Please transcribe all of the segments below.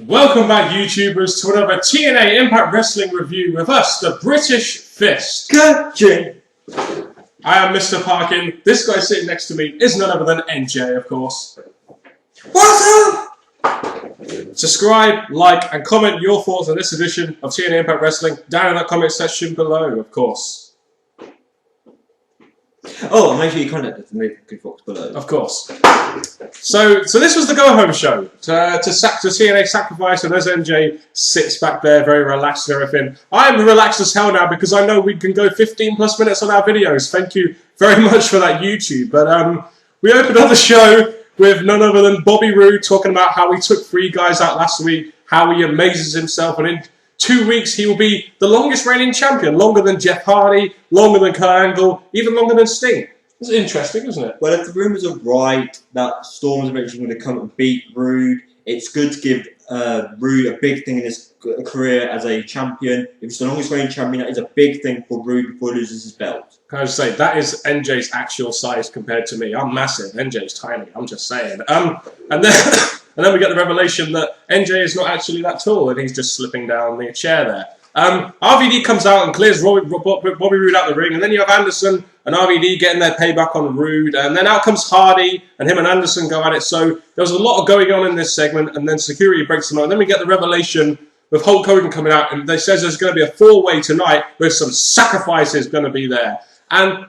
Welcome back, YouTubers, to another TNA Impact Wrestling review with us, the British Fist. Gotcha. I am Mr. Parkin. This guy sitting next to me is none other than NJ, of course. What's up? Subscribe, like, and comment your thoughts on this edition of TNA Impact Wrestling down in that comment section below, of course. Oh, and make sure you contact us and leave a good box below. Of course. So this was the go-home show to TNA Sacrifice, and as NJ sits back there very relaxed and everything, I'm relaxed as hell now because I know we can go 15 plus minutes on our videos. Thank you very much for that, YouTube. But we opened up the show with none other than Bobby Roode talking about how he took 3 guys out last week, how he amazes himself, and in 2 weeks he will be the longest reigning champion, longer than Jeff Hardy, longer than Kurt Angle, even longer than Sting. It's interesting, isn't it? Well, if the rumours are right that Storm's eventually going to come and beat Roode, it's good to give Roode a big thing in his career as a champion. If it's the longest reigning champion, that is a big thing for Roode before he loses his belt. Can I just say, that is NJ's actual size compared to me. I'm massive, NJ's tiny, I'm just saying. And then we get the revelation that NJ is not actually that tall, and he's just slipping down the chair there. RVD comes out and clears Bobby Roode out the ring, and then you have Anderson and RVD getting their payback on Roode, and then out comes Hardy, and him and Anderson go at it. So there was a lot going on in this segment, and then security breaks them out, and then we get the revelation with Hulk Hogan coming out, and they says there's going to be a 4-way tonight with some sacrifices going to be there. And,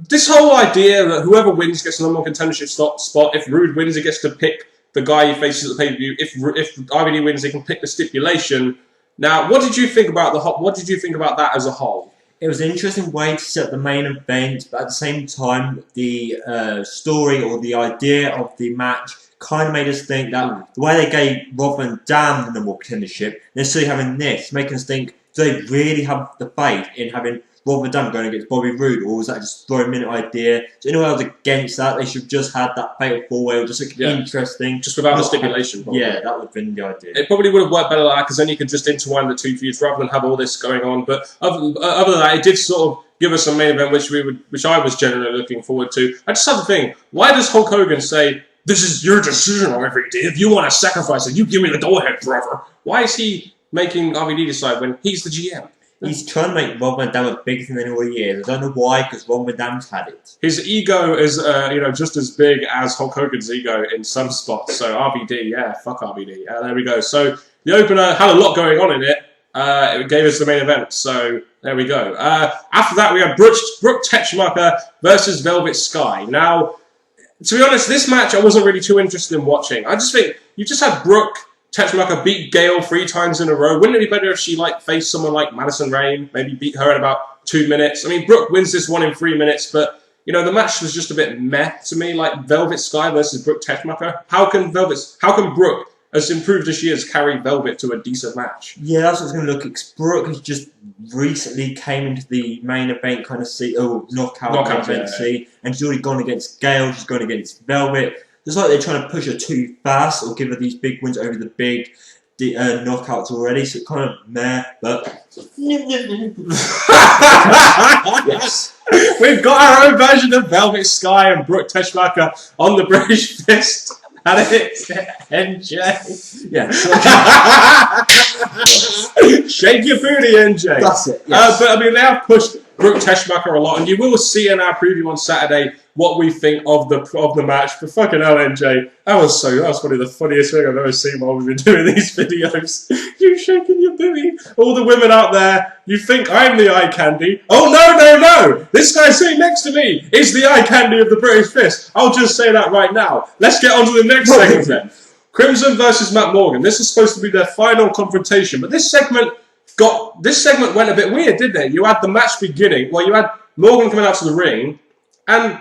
this whole idea that whoever wins gets the number 1 contendership spot, if Roode wins, he gets to pick the guy he faces at the pay-per-view. If RVD wins, he can pick the stipulation. Now, what did you think about that as a whole? It was an interesting way to set the main event, but at the same time, the story or the idea of the match kind of made us think that the way they gave Rob Van Dam the number 1 contendership, necessarily having this, making us think, do they really have the faith in having Rob Van Dam going against Bobby Roode, or was that just a throwing-minute idea? So anyone else against that, they should have just had that fatal 4-way, or just interesting. Just without the stipulation, probably. Yeah, that would have been the idea. It probably would have worked better like that, because then you could just intertwine the 2 feuds rather than have all this going on. But other than that, it did sort of give us a main event which I was generally looking forward to. I just have to think, why does Hulk Hogan say, "This is your decision on every day. If you want to sacrifice it, you give me the go-ahead, brother"? Why is he making RVD decide when he's the GM? He's trying to make Rob Van Dam a bigger thing than he is. I don't know why, because Rob Van Dam's had it. His ego is, just as big as Hulk Hogan's ego in some spots. So RVD, yeah, fuck RVD. There we go. So the opener had a lot going on in it. It gave us the main event. So there we go. After that, we had Brooke Teschmacher versus Velvet Sky. Now, to be honest, this match I wasn't really too interested in watching. I just think you just had Brooke Teschmacher beat Gail 3 times in a row. Wouldn't it be better if she faced someone like Madison Rayne, maybe beat her in about 2 minutes? I mean, Brooke wins this one in 3 minutes, but the match was just a bit meh to me. Like Velvet Sky versus Brooke Teschmacher. How can Brooke, as improved as she is, carry Velvet to a decent match? Yeah, that's what it's going to look like. Brooke has just recently came into the main event kind of knockout event scene, and she's already gone against Gail. She's gone against Velvet. It's like they're trying to push her too fast or give her these big wins over the big knockouts already, so it's kind of meh, but... Yes. We've got our own version of Velvet Sky and Brooke Teschmacher on the British Fist. And it's NJ. Yeah. Shake your booty, NJ. That's it, yes. But I mean, they have pushed Brooke Teschmacher a lot, and you will see in our preview on Saturday what we think of the match. But fucking hell, NJ, that was probably the funniest thing I've ever seen while we've been doing these videos. You shaking your booty. All the women out there, you think I'm the eye candy. Oh, no. This guy sitting next to me is the eye candy of the British Fist. I'll just say that right now. Let's get on to the next segment then. Crimson versus Matt Morgan. This is supposed to be their final confrontation, but this segment went a bit weird, didn't it? You had the match beginning. Well, you had Morgan coming out to the ring, and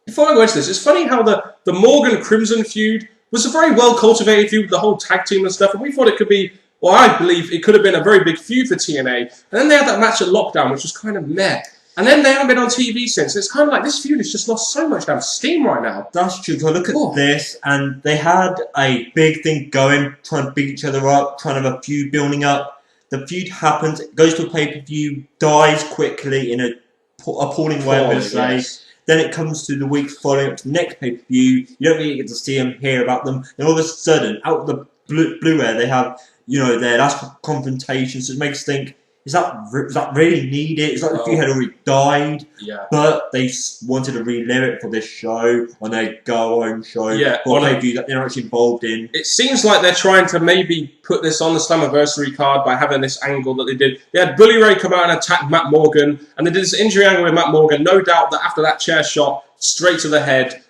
before I go into this, it's funny how the Morgan Crimson feud was a very well cultivated feud with the whole tag team and stuff, and we thought it could be, well, I believe it could have been a very big feud for TNA. And then they had that match at Lockdown, which was kind of meh. And then they haven't been on TV since. It's kind of like this feud has just lost so much damn steam right now. That's true. So look at this, and they had a big thing going, trying to beat each other up, trying to have a feud building up. The feud happens, it goes to a pay-per-view, dies quickly in an appalling way, I'm going to say. Yes. Then it comes to the week following up to the next pay-per-view. You don't really get to see them, hear about them. Then all of a sudden, out of the blue hair. They have, their last confrontation. So it makes you think, is that really needed? It's like the feud had already died. Yeah. But they wanted to relive it for this show on their go-home show. Yeah. Or pay-per-view that they're actually involved in. It seems like they're trying to maybe put this on the Slammiversary card by having this angle that they did. They had Bully Ray come out and attack Matt Morgan, and they did this injury angle with Matt Morgan. No doubt that after that chair shot straight to the head,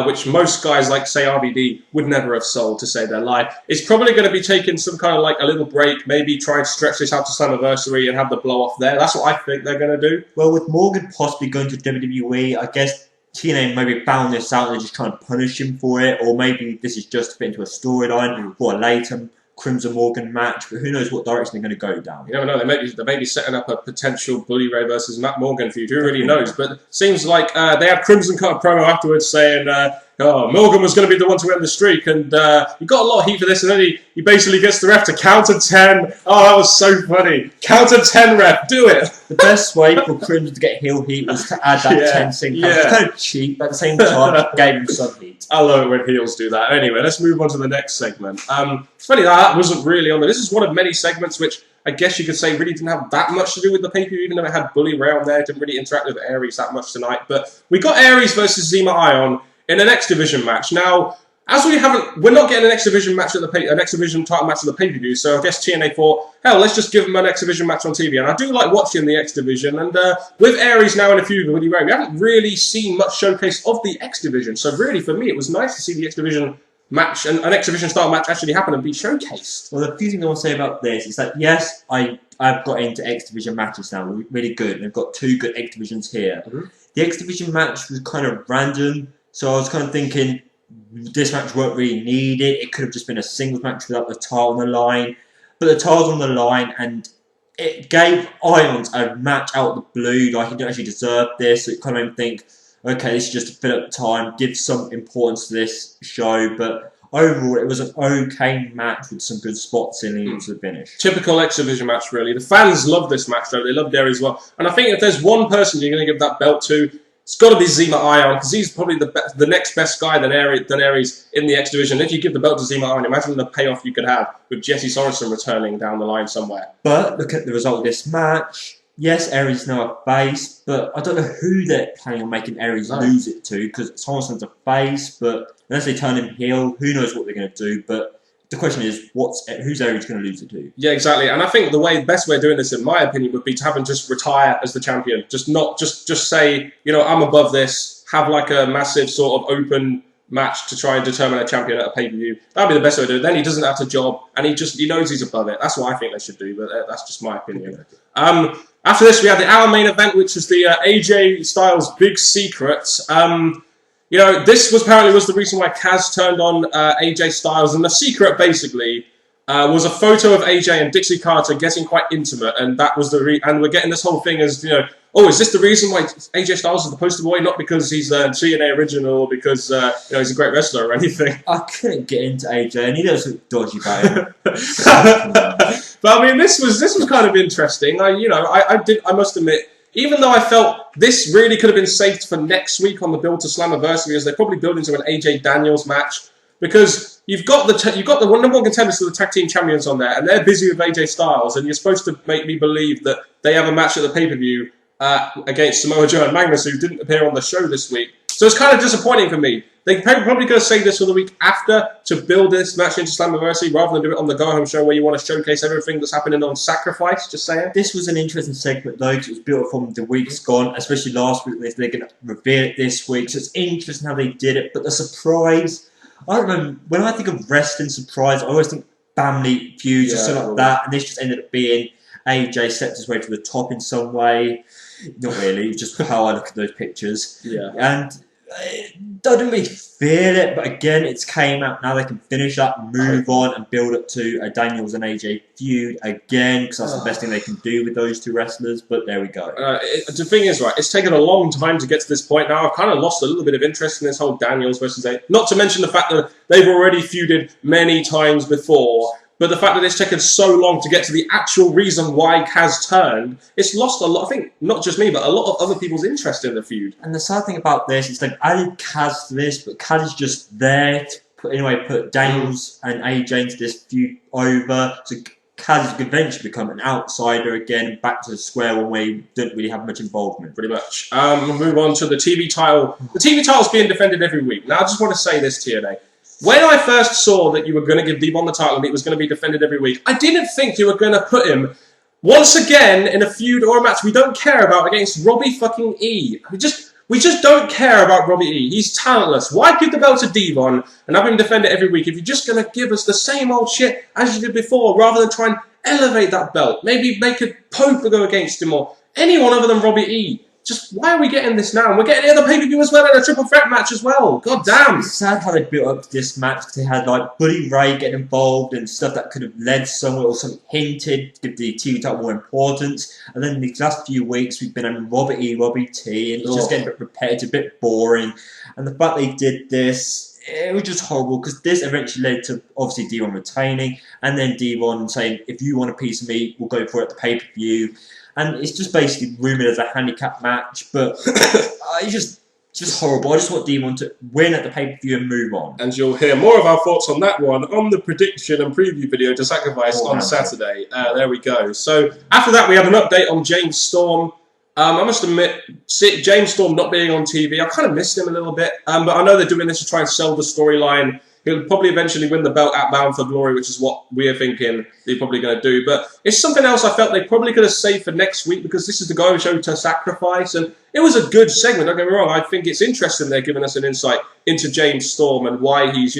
which most guys like, say, RVD would never have sold to save their life. It's probably going to be taking some kind of like a little break, maybe try and stretch this out to Slammiversary and have the blow off there. That's what I think they're going to do. Well, with Morgan possibly going to WWE, I guess TNA maybe found this out and they're just trying to punish him for it, or maybe this is just to fit into a storyline for a later Crimson Morgan match, but who knows what direction they're going to go down. You never know, they may be setting up a potential Bully Ray versus Matt Morgan feud, who really knows, but it seems like they had Crimson cut a promo afterwards saying, Morgan was going to be the one to win the streak, and he got a lot of heat for this, and then he basically gets the ref to count to 10. Oh, that was so funny. Count to 10, ref, do it. The best way for Crimson to get heel heat was to add that 10 sync. Yeah. It's kind of cheap, but at the same time, it gave him some heat. I love it when heels do that. Anyway, let's move on to the next segment. It's funny that wasn't really on there. This is one of many segments which I guess you could say really didn't have that much to do with the pay-per-view, even though it had Bully Ray on there. It didn't really interact with Aries that much tonight. But we got Aries versus Zema Ion in an X Division match. Now, as we're not getting an X Division match an X Division title match at the pay-per-view, so I guess TNA thought, hell, let's just give them an X Division match on TV. And I do like watching the X Division, and with Aries now in a feud with Bully Ray, we haven't really seen much showcase of the X Division. So really, for me, it was nice to see the X Division match, an X Division style match actually happen and be showcased. Well, the few things I want to say about this is that, yes, I've got into X Division matches now, really good, and I've got 2 good X Divisions here. Mm-hmm. The X Division match was kind of random, so I was kind of thinking this match weren't really needed. It could have just been a singles match without the title on the line, but the title's on the line, and it gave Ions a match out of the blue. Like, he didn't actually deserve this, so it kind of made me think, okay, this is just to fill up time, give some importance to this show, but overall, it was an okay match with some good spots in it to the finish. Typical X Division match, really. The fans love this match, though. They loved Aries as well. And I think if there's one person you're going to give that belt to, it's got to be Zema Ion, because he's probably the next best guy than Aries in the X Division. If you give the belt to Zema Ion, imagine the payoff you could have with Jesse Sorensen returning down the line somewhere. But look at the result of this match. Yes, Aries is now a face, but I don't know who they're planning on making Aries lose it to, because Sorensen's a face, but unless they turn him heel, who knows what they're going to do. But the question is, who's Aries going to lose it to? Yeah, exactly. And I think the best way of doing this, in my opinion, would be to have him just retire as the champion. Just say, I'm above this, have like a massive sort of open match to try and determine a champion at a pay-per-view. That'd be the best way to do it. Then he doesn't have to job, and he knows he's above it. That's what I think they should do, but that's just my opinion. After this, we had our main event, which was the AJ Styles Big Secret. This was apparently the reason why Kaz turned on AJ Styles, and the secret basically was a photo of AJ and Dixie Carter getting quite intimate, and that was and we're getting this whole thing as is this the reason why AJ Styles is the poster boy? Not because he's a TNA original, or because he's a great wrestler or anything. I couldn't get into AJ, and he does look dodgy about him. But I mean, this was kind of interesting. I must admit, even though I felt this really could have been saved for next week on the build to Slammiversary, as they're probably building to an AJ Daniels match, because you've got the number 1 contenders to the tag team champions on there, and they're busy with AJ Styles, and you're supposed to make me believe that they have a match at the pay-per-view against Samoa Joe and Magnus, who didn't appear on the show this week. So it's kind of disappointing for me. They probably could have saved this for the week after to build this match into Slammiversary, rather than do it on the go-home show where you want to showcase everything that's happening on Sacrifice, just saying. This was an interesting segment, though, because it was built from the weeks gone, especially last week. They're going to reveal it this week, so it's interesting how they did it. But the surprise, I don't know, when I think of wrestling surprise, I always think family feuds or something like that, and this just ended up being AJ stepped his way to the top in some way. Not really, just how I look at those pictures. Yeah. And I don't really feel it, but again, it's came out. Now they can finish up, move on, and build up to a Daniels and AJ feud again, because that's the best thing they can do with those 2 wrestlers. But there we go. The thing is, it's taken a long time to get to this point now. I've kind of lost a little bit of interest in this whole Daniels versus AJ. Not to mention the fact that they've already feuded many times before. But the fact that it's taken so long to get to the actual reason why Kaz turned, it's lost a lot. I think not just me, but a lot of other people's interest in the feud. And the sad thing about this is they've added Kaz to this, but Kaz is just there to put Daniels and AJ into this feud over. So Kaz could eventually become an outsider again, back to the square one where he didn't really have much involvement. Pretty much. We'll move on to the TV title. The TV title's being defended every week. Now, I just want to say this, TNA. When I first saw that you were going to give Devon the title and it was going to be defended every week, I didn't think you were going to put him once again in a feud or a match we don't care about against Robbie fucking E. We just don't care about Robbie E. He's talentless. Why give the belt to Devon and have him defend it every week if you're just going to give us the same old shit as you did before rather than try and elevate that belt? Maybe make a Pope go against him or anyone other than Robbie E. Just, why are we getting this now? And we're getting the other pay-per-view as well and a triple threat match as well. God damn. It's sad how they built up this match because they had like Buddy Ray getting involved and stuff that could have led somewhere or something hinted to give the TV title more importance. And then these last few weeks we've been having Robbie E, Robbie T, and it's just getting a bit repetitive, a bit boring. And the fact they did this, it was just horrible because this eventually led to obviously Devon retaining and then Devon saying, if you want a piece of me, we'll go for it at the pay-per-view. And it's just basically rumoured as a handicap match, but it's just horrible. I just want Devon to win at the pay-per-view and move on. And you'll hear more of our thoughts on that one on the prediction and preview video to Sacrifice on Saturday. There we go. So after that, we have an update on James Storm. I must admit, James Storm not being on TV, I kind of missed him a little bit. But I know they're doing this to try and sell the storyline. He'll probably eventually win the belt at Bound for Glory, which is what we're thinking they're probably going to do. But it's something else I felt they probably could have saved for next week because this is the go show to Sacrifice. And it was a good segment, don't get me wrong. I think it's interesting they're giving us an insight into James Storm and why he's,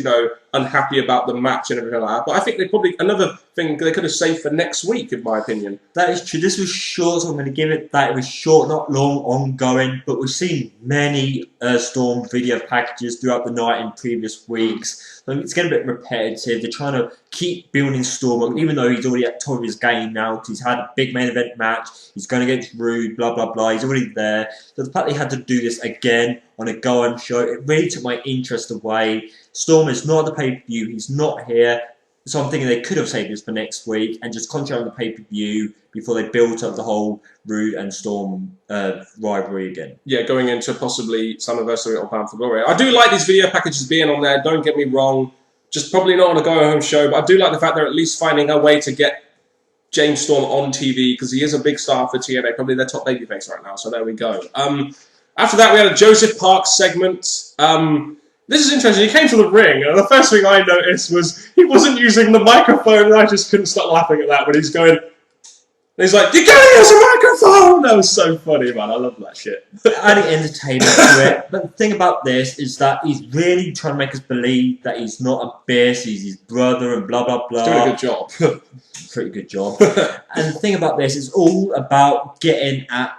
unhappy about the match and everything like that. But I think they probably, another thing they could have saved for next week, in my opinion. That is true. This was short, so I'm going to give it that. It was short, not long, ongoing. But we've seen many Storm video packages throughout the night in previous weeks. So it's getting a bit repetitive. They're trying to keep building Storm up, even though he's already at the top of his game now. Because he's had a big main event match. He's going against Rude, blah, blah, blah. He's already there. So the fact they had to do this again on a go-on show, it really took my interest away. Storm is not at the pay-per-view. He's not here. So I'm thinking they could have saved this for next week and just concentrate on the pay-per-view before they built up the whole Rude and Storm rivalry again. Yeah, going into possibly Slammiversary or Bound for Glory. I do like these video packages being on there, don't get me wrong. Just probably not on a go-home show, but I do like the fact they're at least finding a way to get James Storm on TV because he is a big star for TNA, probably their top babyface right now, so there we go. After that, we had a Joseph Parks segment. This is interesting. He came to the ring, and the first thing I noticed was he wasn't using the microphone, and I just couldn't stop laughing at that when he's going... He's like, you're going to use a microphone! That was so funny, man. I love that shit. Adding entertainment to it. But the thing about this is that he's really trying to make us believe that he's not a beast, he's his brother, and blah, blah, blah. He's doing a good job. Pretty good job. And the thing about this is all about getting at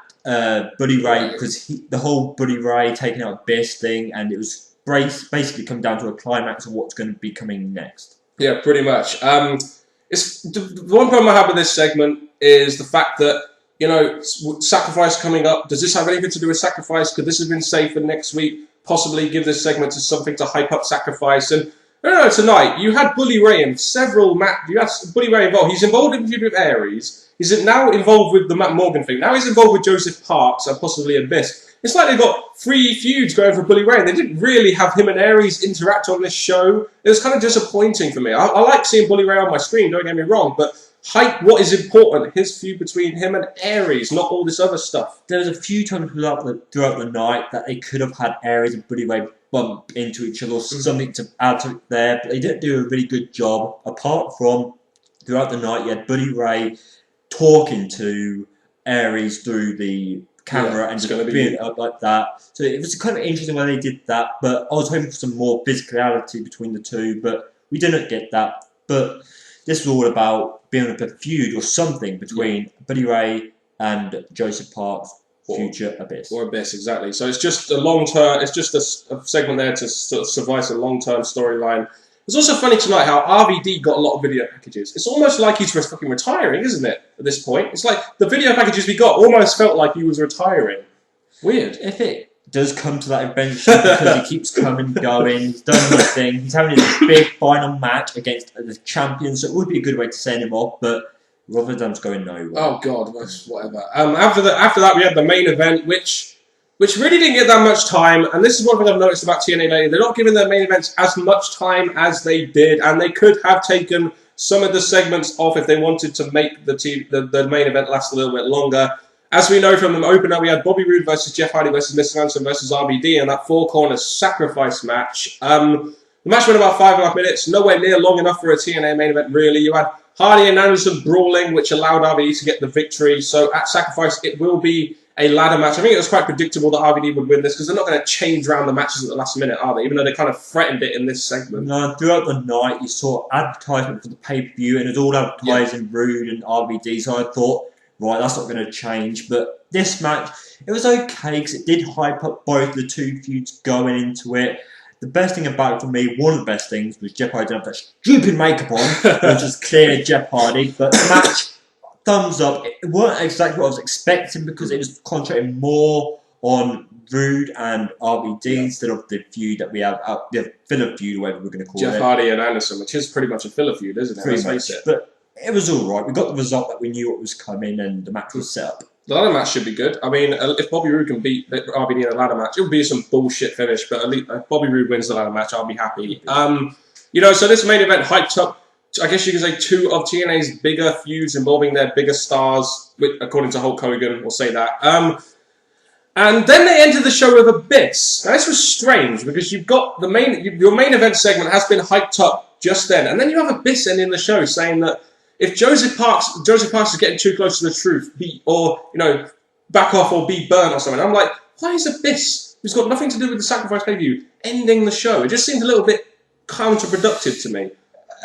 Buddy Ray, because the whole Buddy Ray taking out Abyss thing, and it was basically come down to a climax of what's going to be coming next. Yeah, pretty much. It's the one problem I have with this segment is the fact that, Sacrifice coming up. Does this have anything to do with Sacrifice? Could this have been saved for next week? Possibly give this segment to something to hype up Sacrifice. And no, tonight you had Bully Ray in several matches. You had Bully Ray involved. He's involved in feud with Aries. He's now involved with the Matt Morgan thing. Now he's involved with Joseph Parks and possibly Abyss. It's like they've got 3 feuds going for Bully Ray. They didn't really have him and Aries interact on this show. It was kind of disappointing for me. I like seeing Bully Ray on my screen, don't get me wrong, but hype what is important, his feud between him and Aries, not all this other stuff. There was a few times throughout the night that they could have had Aries and Bully Ray bump into each other or something to add to it there, but they didn't do a really good job. Apart from, throughout the night, you had Bully Ray talking to Aries through the camera and just being it up like that. So it was kind of interesting when they did that, but I was hoping for some more physicality between the two, but we didn't get that. But this was all about building up a feud or something between Buddy Ray and Joseph Parks, future Abyss. Or Abyss, exactly. So it's just a long-term, it's just a segment there to sort of suffice a long-term storyline. It's also funny tonight how RVD got a lot of video packages. It's almost like he's fucking retiring, isn't it, at this point? It's like the video packages we got almost felt like he was retiring. Weird. If it does come to that eventually, because he keeps coming, going, he's done his thing, he's having his big final match against the champion, so it would be a good way to send him off, but Rotterdam's going nowhere. Oh, God, whatever. After that, we had the main event, which which really didn't get that much time. And this is one thing I've noticed about TNA lately. They're not giving their main events as much time as they did, and they could have taken some of the segments off if they wanted to make the main event last a little bit longer. As we know from the opener, we had Bobby Roode versus Jeff Hardy versus Mr. Anderson versus RVD in that four-corner sacrifice match. The match went about 5.5 minutes, nowhere near long enough for a TNA main event, really. You had Hardy and Anderson brawling, which allowed RVD to get the victory. So at Sacrifice, it will be a ladder match. I think it was quite predictable that RVD would win this because they're not going to change around the matches at the last minute, are they? Even though they kind of threatened it in this segment. No, throughout the night, you saw advertisement for the pay-per-view, and it was all advertising Roode and RVD, so I thought, right, that's not going to change. But this match, it was okay because it did hype up both the two feuds going into it. The best thing about it for me, one of the best things, was Jeff Hardy didn't have that stupid makeup on, which is clear Jeff Hardy. But the match, thumbs up. It weren't exactly what I was expecting because it was concentrating more on Roode and RVD instead of the feud that we have, the filler feud, whatever we're going to call it. Jeff Hardy and Anderson, which is pretty much a filler feud, isn't it? Pretty much. But it was all right. We got the result that we knew what was coming, and the match was set up. The ladder match should be good. I mean, if Bobby Roode can beat RVD in a ladder match, it would be some bullshit finish. But at least if Bobby Roode wins the ladder match, I'll be happy. You know, so this main event hyped up, I guess you could say, two of TNA's bigger feuds involving their bigger stars, according to Hulk Hogan. We'll say that. And then they ended the show with Abyss. Now this was strange because you've got your main event segment has been hyped up just then, and then you have Abyss ending the show saying that if Joseph Parks is getting too close to the truth, back off or be burnt or something. I'm like, why is Abyss, who's got nothing to do with the Sacrifice pay-per-view, ending the show? It just seemed a little bit counterproductive to me.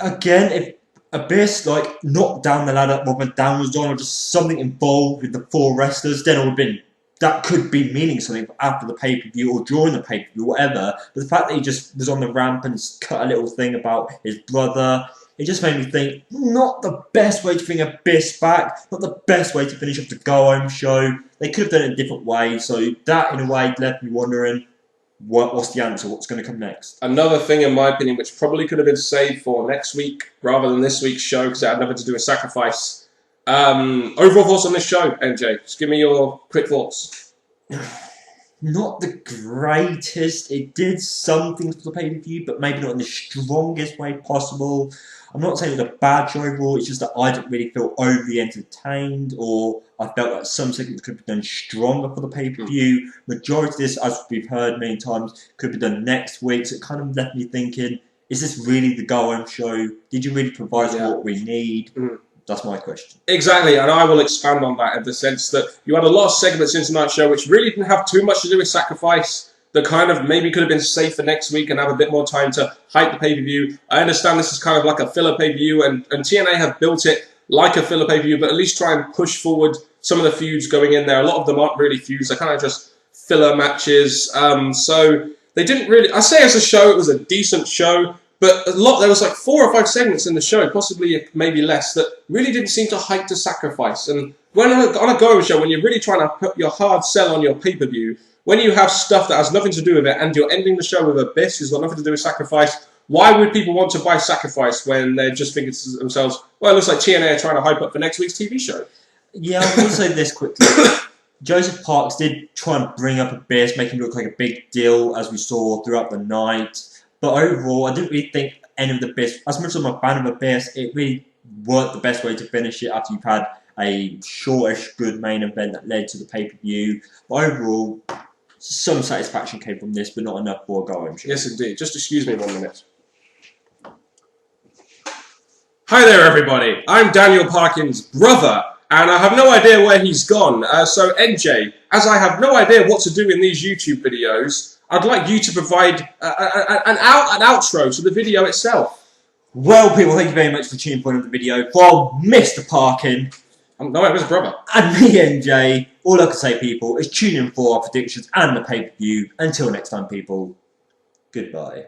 Again, if Abyss knocked down the ladder while Van Dam was on, or just something involved with the four wrestlers, then it would have been, that could be meaning something after the pay-per-view or during the pay-per-view, whatever. But the fact that he just was on the ramp and cut a little thing about his brother, it just made me think, not the best way to bring Abyss back, not the best way to finish off the go-home show. They could have done it a different way, so that, in a way, left me wondering, what's the answer? What's going to come next? Another thing, in my opinion, which probably could have been saved for next week, rather than this week's show, because it had nothing to do with Sacrifice. Overall thoughts on this show, NJ? Just give me your quick thoughts. Not the greatest. It did some things for the pay-per-view, but maybe not in the strongest way possible. I'm not saying it was a bad show overall, it's just that I didn't really feel overly entertained, or I felt like some segments could be done stronger for the pay-per-view. Majority of this, as we've heard many times, could be done next week, so it kind of left me thinking, is this really the go-home show? Did you really provide what we need? That's my question. Exactly, and I will expand on that in the sense that you had a lot of segments in tonight's show which really didn't have too much to do with Sacrifice, that kind of maybe could have been safe for next week and have a bit more time to hype the pay-per-view. I understand this is kind of like a filler pay-per-view, and TNA have built it like a filler pay-per-view, but at least try and push forward some of the feuds going in there. A lot of them aren't really feuds, they're kind of just filler matches. So they didn't really... I say as a show, it was a decent show, but there was like 4 or 5 segments in the show, possibly maybe less, that really didn't seem to hype to Sacrifice. And when on a go show, when you're really trying to put your hard sell on your pay-per-view, when you have stuff that has nothing to do with it, and you're ending the show with Abyss, who's got nothing to do with Sacrifice, why would people want to buy Sacrifice when they're just thinking to themselves, well, it looks like TNA are trying to hype up for next week's TV show? Yeah, I will say this quickly. Joseph Parks did try and bring up Abyss, make him look like a big deal, as we saw throughout the night. But overall, I didn't really think any of the Abyss, as much as I'm a fan of Abyss, it really weren't the best way to finish it after you've had a shortish, good main event that led to the pay-per-view. But overall, some satisfaction came from this, but not enough for a go-home show. Yes, indeed. Just excuse me 1 minute. Hi there, everybody. I'm Daniel Parkin's brother, and I have no idea where he's gone. So, NJ, as I have no idea what to do in these YouTube videos, I'd like you to provide an outro to the video itself. Well, people, thank you very much for tuning in the video. From Mr. Parkin. No, it was brother. And me, NJ. All I can say, people, is tune in for our predictions and the pay-per-view. Until next time, people, goodbye.